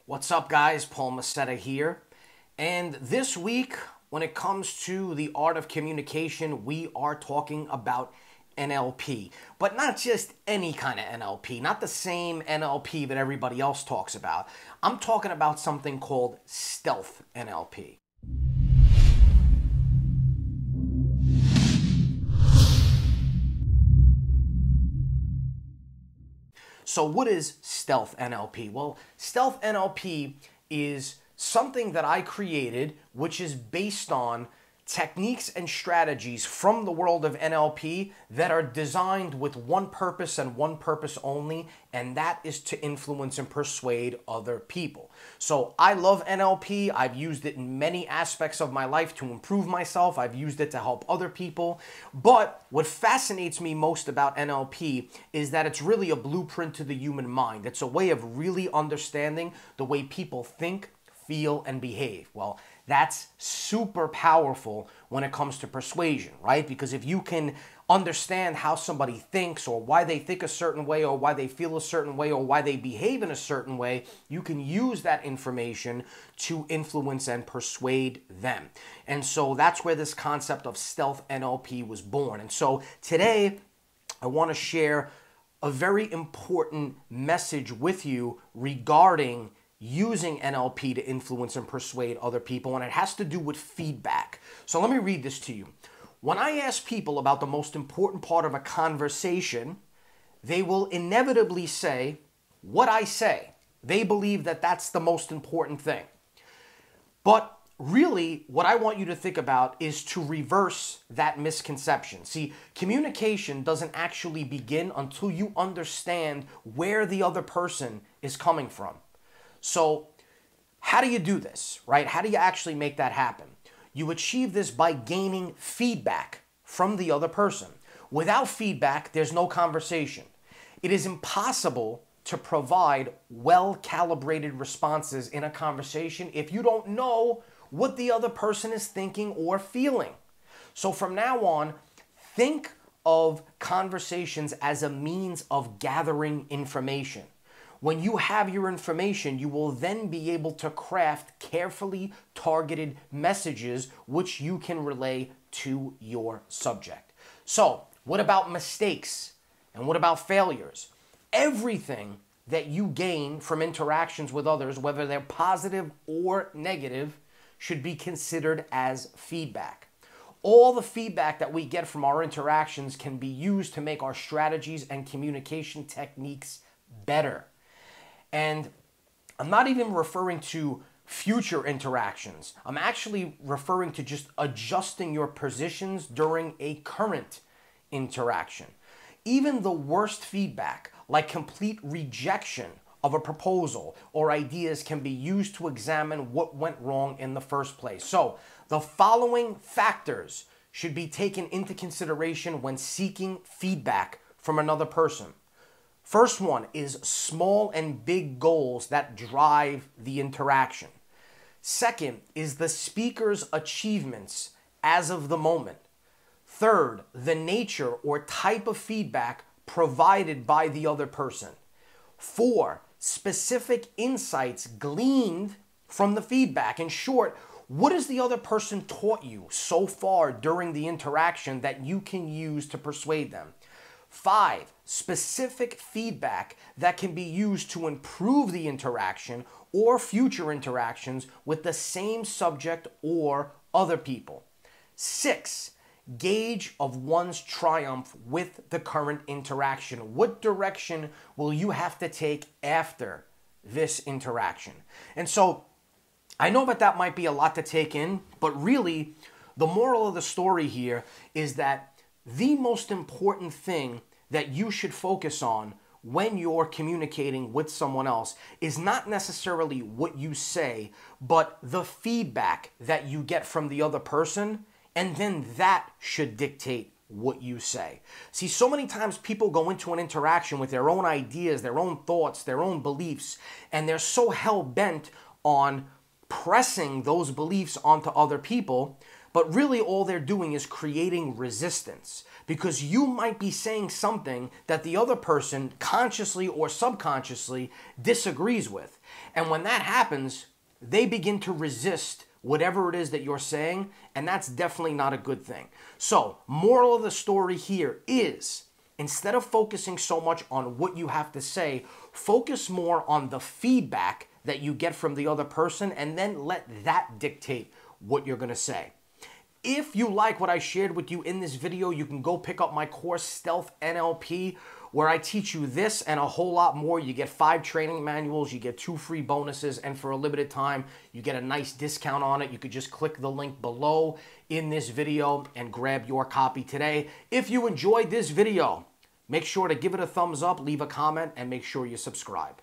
What's up, guys? Paul Macetta here. And this week, when it comes to the art of communication, we are talking about NLP. But not just any kind of NLP, not the same NLP that everybody else talks about. I'm talking about something called Stealth NLP. So what is Stealth NLP? Well, Stealth NLP is something that I created, which is based on techniques and strategies from the world of NLP that are designed with one purpose and one purpose only, and that is to influence and persuade other people. So I love NLP. I've used it in many aspects of my life to improve myself. I've used it to help other people. But what fascinates me most about NLP is that it's really a blueprint to the human mind. It's a way of really understanding the way people think, feel, and behave. Well, that's super powerful when it comes to persuasion, right? Because if you can understand how somebody thinks or why they think a certain way or why they feel a certain way or why they behave in a certain way, you can use that information to influence and persuade them. And so that's where this concept of Stealth NLP was born. And so today, I want to share a very important message with you regarding using NLP to influence and persuade other people, and it has to do with feedback. So let me read this to you. When I ask people about the most important part of a conversation, they will inevitably say what I say. They believe that that's the most important thing. But really, what I want you to think about is to reverse that misconception. See, communication doesn't actually begin until you understand where the other person is coming from. So how do you do this, right? How do you actually make that happen? You achieve this by gaining feedback from the other person. Without feedback, there's no conversation. It is impossible to provide well-calibrated responses in a conversation if you don't know what the other person is thinking or feeling. So from now on, think of conversations as a means of gathering information. When you have your information, you will then be able to craft carefully targeted messages which you can relay to your subject. So, what about mistakes? And what about failures? Everything that you gain from interactions with others, whether they're positive or negative, should be considered as feedback. All the feedback that we get from our interactions can be used to make our strategies and communication techniques better. And I'm not even referring to future interactions. I'm actually referring to just adjusting your positions during a current interaction. Even the worst feedback, like complete rejection of a proposal or ideas, can be used to examine what went wrong in the first place. So, the following factors should be taken into consideration when seeking feedback from another person. First one is small and big goals that drive the interaction. Second is the speaker's achievements as of the moment. Third, the nature or type of feedback provided by the other person. 4, specific insights gleaned from the feedback. In short, what has the other person taught you so far during the interaction that you can use to persuade them? 5, specific feedback that can be used to improve the interaction or future interactions with the same subject or other people. 6, gauge of one's triumph with the current interaction. What direction will you have to take after this interaction? And so I know that might be a lot to take in, but really the moral of the story here is that the most important thing that you should focus on when you're communicating with someone else is not necessarily what you say, but the feedback that you get from the other person, and then that should dictate what you say. See, so many times people go into an interaction with their own ideas, their own thoughts, their own beliefs, and they're so hell-bent on pressing those beliefs onto other people But really all they're doing is creating resistance, because you might be saying something that the other person consciously or subconsciously disagrees with. And when that happens, they begin to resist whatever it is that you're saying, and that's definitely not a good thing. So, moral of the story here is, instead of focusing so much on what you have to say, focus more on the feedback that you get from the other person, and then let that dictate what you're going to say. If you like what I shared with you in this video, you can go pick up my course, Stealth NLP, where I teach you this and a whole lot more. You get 5 training manuals, you get 2 free bonuses, and for a limited time, you get a nice discount on it. You could just click the link below in this video and grab your copy today. If you enjoyed this video, make sure to give it a thumbs up, leave a comment, and make sure you subscribe.